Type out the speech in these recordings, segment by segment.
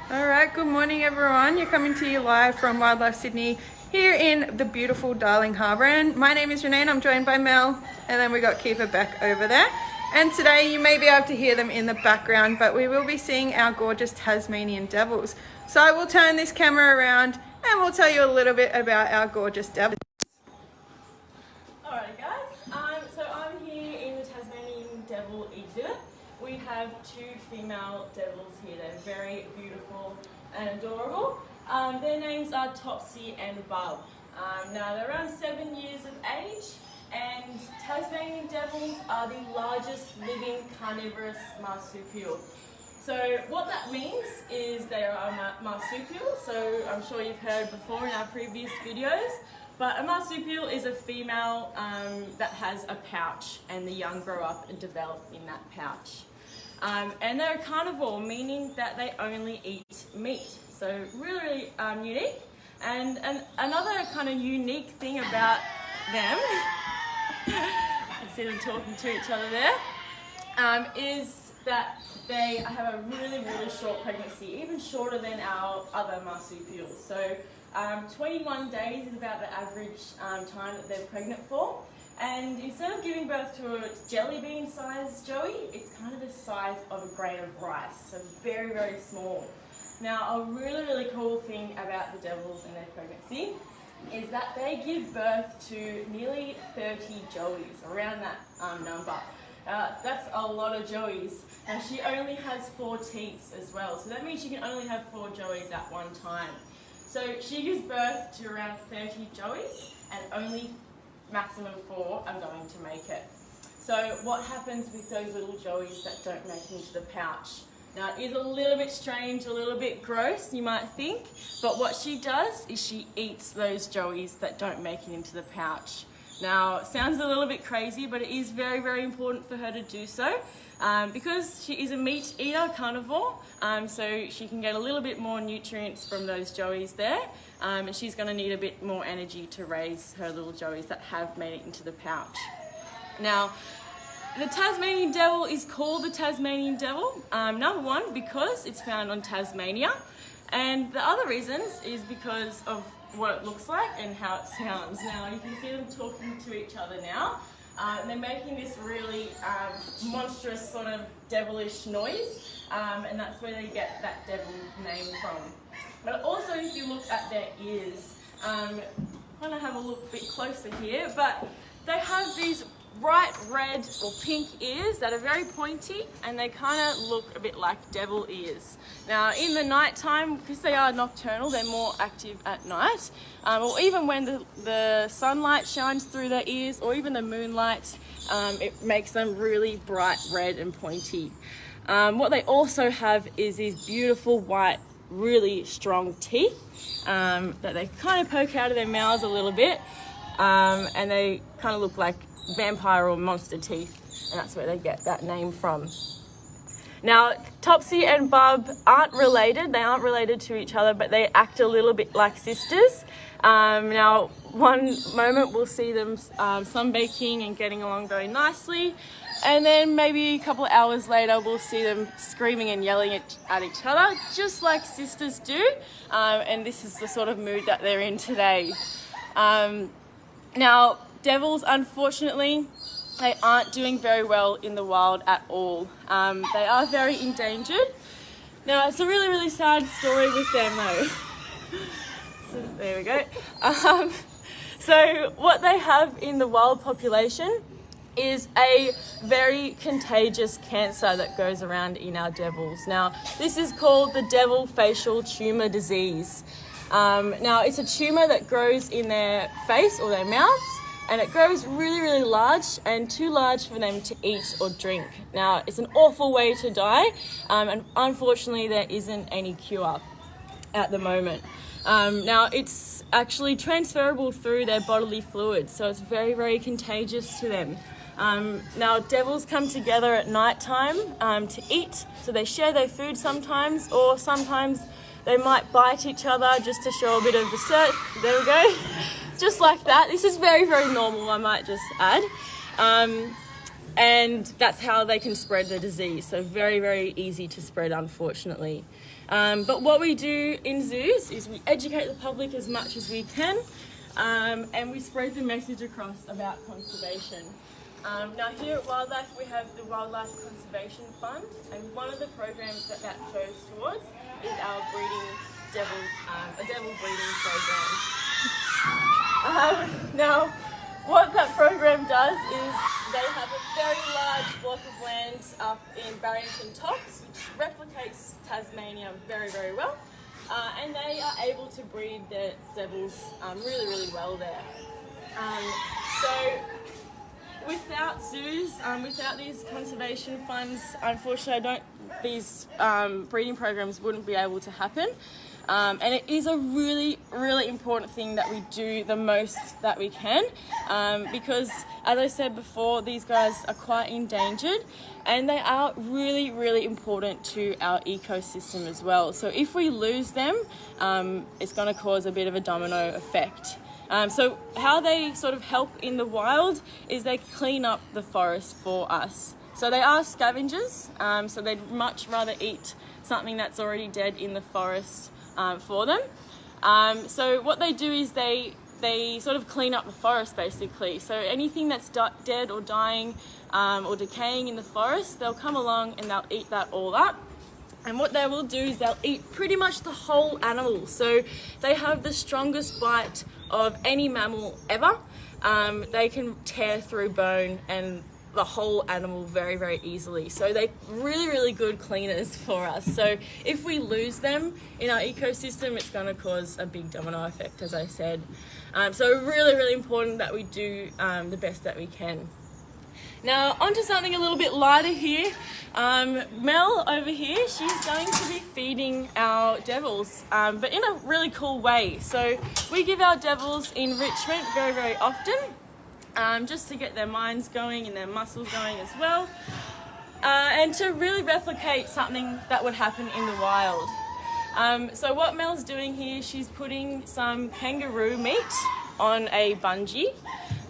Alright, good morning everyone. You're coming to you live from Wildlife Sydney here in the beautiful Darling Harbour. And my name is Renee and I'm joined by Mel, and then we got Keeper back over there. And today you may be able to hear them in the background, but we will be seeing our gorgeous Tasmanian Devils. So I will turn this camera around and we'll tell you a little bit about our gorgeous Devils. Alright guys, so I'm here in the Tasmanian Devil exhibit. We have two female devils here. They're very beautiful and adorable. Their names are Topsy and Bubs. Now they're around 7 years of age, and Tasmanian devils are the largest living carnivorous marsupial. So what that means is they are a marsupial, so I'm sure you've heard before in our previous videos, but a marsupial is a female that has a pouch, and the young grow up and develop in that pouch. And they're a carnivore, meaning that they only eat meat. So really unique. And another kind of unique thing about them, I see them talking to each other there, is that they have a really short pregnancy, even shorter than our other marsupials. So 21 days is about the average time that they're pregnant for. And instead of giving birth to a jelly bean sized joey, it's kind of the size of a grain of rice, so very small. Now, a really cool thing about the devils and their pregnancy is that they give birth to nearly 30 joeys, around that number. That's a lot of joeys. Now, she only has 4 teats as well, so that means she can only have 4 joeys at one time. So she gives birth to around 30 joeys, and only maximum 4 are going to make it. So what happens with those little joeys that don't make it into the pouch? Now, it is a little bit strange, a little bit gross, you might think, but what she does is she eats those joeys that don't make it into the pouch. Now, it sounds a little bit crazy, but it is very important for her to do so because she is a meat eater, carnivore, so she can get a little bit more nutrients from those joeys there, and she's going to need a bit more energy to raise her little joeys that have made it into the pouch. Now, the Tasmanian Devil is called the Tasmanian Devil, number one, because it's found on Tasmania, and the other reasons is because of what it looks like and how it sounds. Now, you can see them talking to each other now, and they're making this really monstrous sort of devilish noise, and that's where they get that devil name from. But also, if you look at their ears, I'm going to have a look a bit closer here, but they have these bright red or pink ears that are very pointy, and they kind of look a bit like devil ears. Now, in the night time, because they are nocturnal, they're more active at night, or even when the sunlight shines through their ears, or even the moonlight, it makes them really bright red and pointy. What they also have is these beautiful white, really strong teeth that they kind of poke out of their mouths a little bit, and they kind of look like vampire or monster teeth, and that's where they get that name from. Now, Topsy and Bub aren't related. They aren't related to each other, but they act a little bit like sisters. Now, one moment we'll see them sunbaking and getting along very nicely, and then maybe a couple of hours later we'll see them screaming and yelling at each other, just like sisters do, and this is the sort of mood that they're in today. Now, devils, unfortunately, they aren't doing very well in the wild at all. They are very endangered. Now, it's a really sad story with them though. So, there we go. So what they have in the wild population is a very contagious cancer that goes around in our devils. Now, this is called the devil facial tumour disease. Now, it's a tumour that grows in their face or their mouths, and it grows really large, and too large for them to eat or drink. Now, it's an awful way to die, and unfortunately there isn't any cure at the moment. Now, it's actually transferable through their bodily fluids, so it's very contagious to them. Now, devils come together at night time to eat, so they share their food sometimes, or sometimes they might bite each other just to show a bit of research. There we go. Just like that. This is very normal, I might just add. And that's how they can spread the disease. So very easy to spread, unfortunately. But what we do in zoos is we educate the public as much as we can, and we spread the message across about conservation. Now here at Wildlife we have the Wildlife Conservation Fund, and one of the programs that goes towards is our a devil breeding program. Now what that program does is they have a very large block of land up in Barrington Tops, which replicates Tasmania very, very well, and they are able to breed their devils really, really well there. So without zoos, without these conservation funds, unfortunately these breeding programs wouldn't be able to happen. And it is a really, really important thing that we do the most that we can, because as I said before, these guys are quite endangered and they are really, really important to our ecosystem as well. So if we lose them, it's going to cause a bit of a domino effect. So how they sort of help in the wild is they clean up the forest for us. So they are scavengers, so they'd much rather eat something that's already dead in the forest for them. So what they do is they sort of clean up the forest basically. So anything that's dead or dying or decaying in the forest, they'll come along and they'll eat that all up. And what they will do is they'll eat pretty much the whole animal. So they have the strongest bite of any mammal ever. They can tear through bone and the whole animal very, very easily. So they're really, really good cleaners for us. So if we lose them in our ecosystem, it's going to cause a big domino effect, as I said. So really, really important that we do the best that we can. Now, onto something a little bit lighter here. Mel over here, she's going to be feeding our devils, but in a really cool way. So we give our devils enrichment very, very often, just to get their minds going and their muscles going as well, and to really replicate something that would happen in the wild. So what Mel's doing here, she's putting some kangaroo meat on a bungee,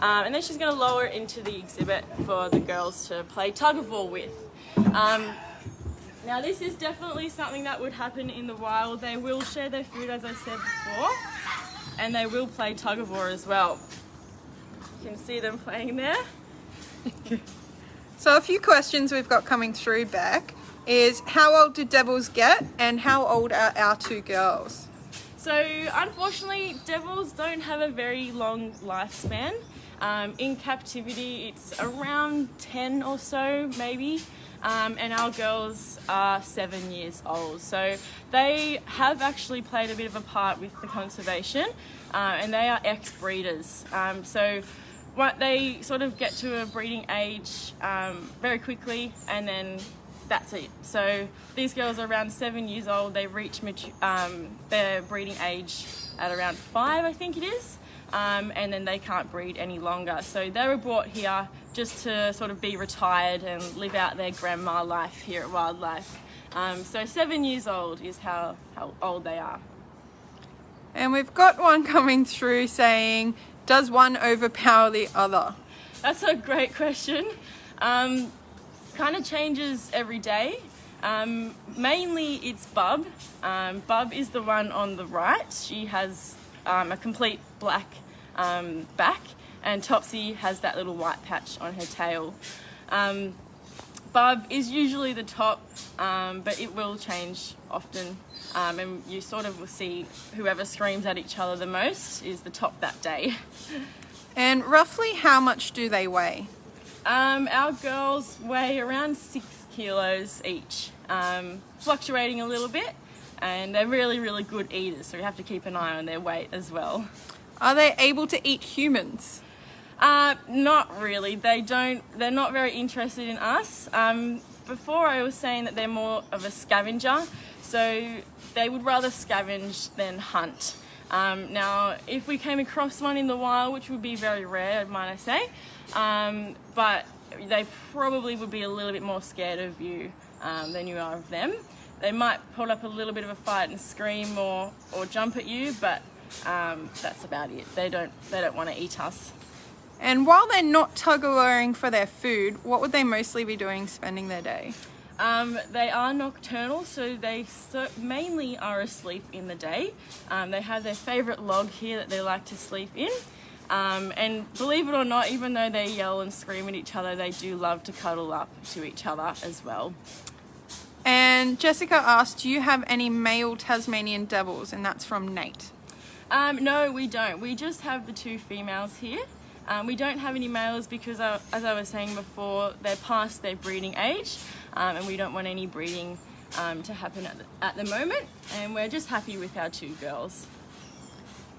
and then she's going to lower it into the exhibit for the girls to play tug of war with. Now this is definitely something that would happen in the wild. They will share their food, as I said before, and they will play tug of war as well. You can see them playing there. So a few questions we've got coming through back is, how old do devils get and how old are our two girls? So unfortunately, devils don't have a very long lifespan. In captivity, it's around 10 or so, maybe. And our girls are 7 years old. So they have actually played a bit of a part with the conservation, and they are ex-breeders. So they sort of get to a breeding age very quickly, and then that's it. So these girls are around 7 years old. They reach their breeding age at around 5, I think it is. And then they can't breed any longer. So they were brought here just to sort of be retired and live out their grandma life here at Wildlife. So 7 years old is how old they are. And we've got one coming through saying, does one overpower the other? That's a great question. Kind of changes every day. Mainly it's Bub. Bub is the one on the right. She has a complete black back, and Topsy has that little white patch on her tail. Bub is usually the top, but it will change often, and you sort of will see whoever screams at each other the most is the top that day. And roughly how much do they weigh? Our girls weigh around 6 kilos each, fluctuating a little bit, and they're really, really good eaters, so we have to keep an eye on their weight as well. Are they able to eat humans? Not really. They're not very interested in us. Before I was saying that they're more of a scavenger, so they would rather scavenge than hunt. Now, if we came across one in the wild, which would be very rare, might I say, but they probably would be a little bit more scared of you than you are of them. They might put up a little bit of a fight and scream or jump at you, but that's about it. They don't want to eat us. And while they're not tug-of-warring for their food, what would they mostly be doing spending their day? They are nocturnal, so they mainly are asleep in the day. They have their favourite log here that they like to sleep in. And believe it or not, even though they yell and scream at each other, they do love to cuddle up to each other as well. And Jessica asked, do you have any male Tasmanian Devils? And that's from Nate. No, we don't. We just have the 2 females here. We don't have any males because, as I was saying before, they're past their breeding age, and we don't want any breeding to happen at the moment, and we're just happy with our 2 girls.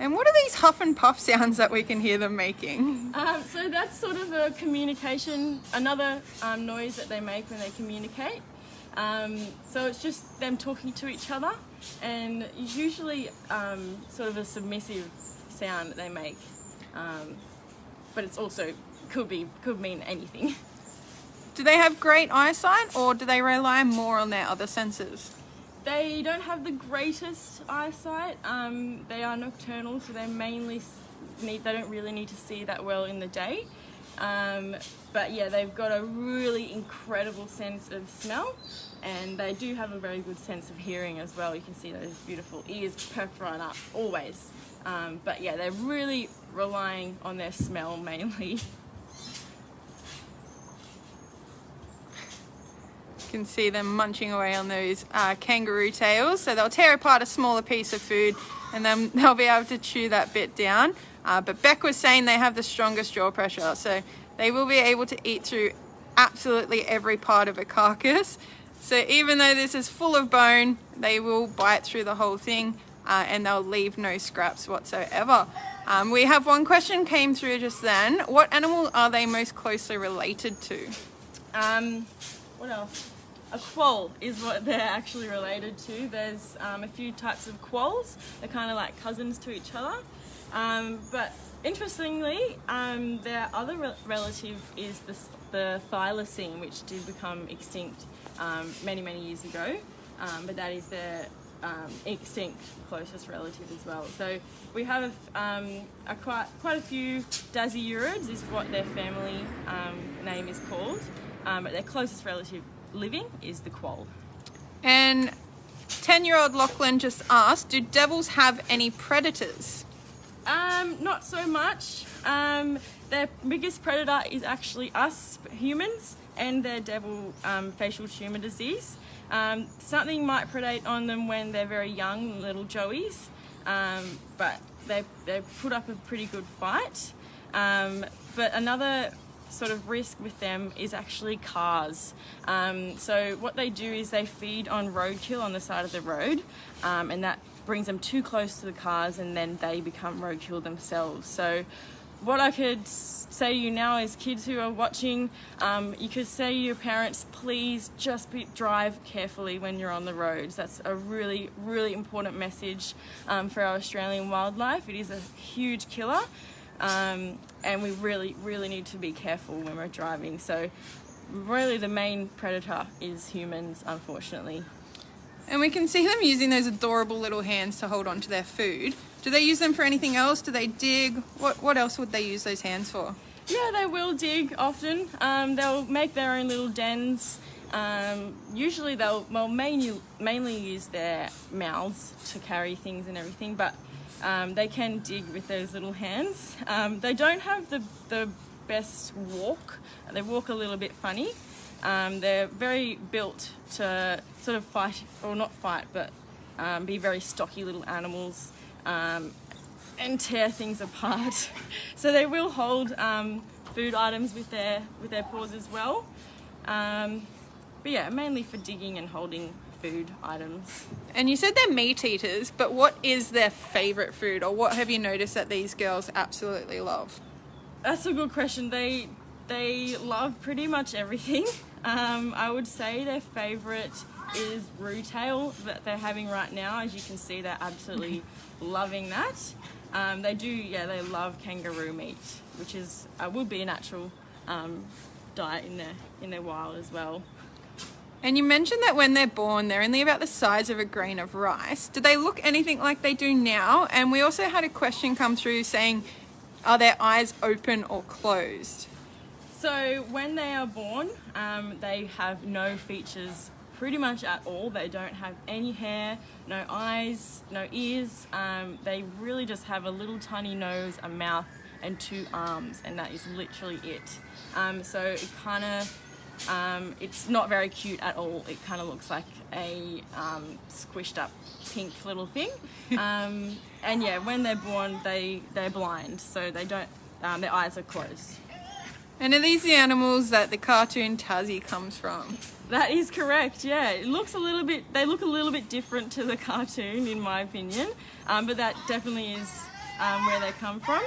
And what are these huff and puff sounds that we can hear them making? So that's sort of a communication, another noise that they make when they communicate. So it's just them talking to each other, and usually sort of a submissive sound that they make. But it's also could mean anything. Do they have great eyesight, or do they rely more on their other senses? They don't have the greatest eyesight. They are nocturnal, so they mainly they don't really need to see that well in the day. But yeah, they've got a really incredible sense of smell, and they do have a very good sense of hearing as well. You can see those beautiful ears perked right up, always. But yeah, they're really relying on their smell mainly. You can see them munching away on those kangaroo tails. So they'll tear apart a smaller piece of food and then they'll be able to chew that bit down. But Beck was saying they have the strongest jaw pressure, so they will be able to eat through absolutely every part of a carcass. So even though this is full of bone, they will bite through the whole thing and they'll leave no scraps whatsoever. We have one question came through just then. What animal are they most closely related to? What else? A quoll is what they're actually related to. There's a few types of quolls. They're kind of like cousins to each other. But interestingly, their other relative is the thylacine, which did become extinct many years ago. But that is their extinct closest relative as well. So we have quite a few dasyurids is what their family name is called. But their closest relative living is the quoll. And 10-year-old Lachlan just asked, do devils have any predators? Not so much. Their biggest predator is actually us humans and their devil facial tumour disease. Something might predate on them when they're very young, little joeys, but they put up a pretty good fight. But another sort of risk with them is actually cars. So what they do is they feed on roadkill on the side of the road, and that brings them too close to the cars and then they become roadkill themselves. So what I could say to you now is, kids who are watching, you could say to your parents, please just drive carefully when you're on the roads. That's a really important message for our Australian wildlife. It is a huge killer. And we really need to be careful when we're driving. So really the main predator is humans, unfortunately. And we can see them using those adorable little hands to hold on to their food. Do they use them for anything else? Do they dig? What else would they use those hands for? Yeah, they will dig often. They'll make their own little dens. Usually they'll mainly use their mouths to carry things and everything, but they can dig with those little hands. They don't have the best walk. They walk a little bit funny. They're very built to sort of fight, or not fight, but be very stocky little animals and tear things apart. So they will hold food items with their paws as well. But yeah, mainly for digging and holding food items. And you said they're meat eaters, but what is their favourite food, or what have you noticed that these girls absolutely love? That's a good question. They love pretty much everything. I would say their favourite is rootail that they're having right now. As you can see, they're absolutely loving that. They love kangaroo meat, which is would be a natural diet in their wild as well. And you mentioned that when they're born, they're only about the size of a grain of rice. Do they look anything like they do now? And we also had a question come through saying, are their eyes open or closed? So when they are born, they have no features pretty much at all. They don't have any hair, no eyes, no ears. They really just have a little tiny nose, a mouth, and 2 arms, and that is literally it. So it kind of, it's not very cute at all. It kind of looks like a squished up pink little thing. And yeah, when they're born, they're blind, so they don't, their eyes are closed. And are these the animals that the cartoon Tassie comes from? That is correct, yeah. It looks a little bit, they look a little bit different to the cartoon in my opinion, but that definitely is where they come from.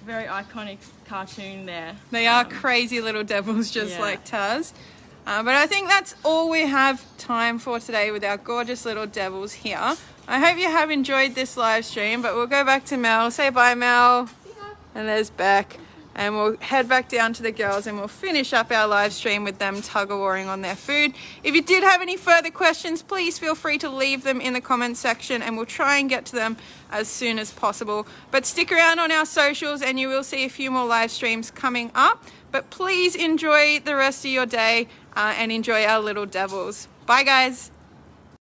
Very iconic cartoon there. They are crazy little devils, just like Taz. But I think that's all we have time for today with our gorgeous little devils here. I hope you have enjoyed this live stream, but we'll go back to Mel. Say bye, Mel. And there's Beck. And we'll head back down to the girls and we'll finish up our live stream with them tug-of-warring on their food. If you did have any further questions, please feel free to leave them in the comments section and we'll try and get to them as soon as possible. But stick around on our socials and you will see a few more live streams coming up. But please enjoy the rest of your day and enjoy our little devils. Bye, guys.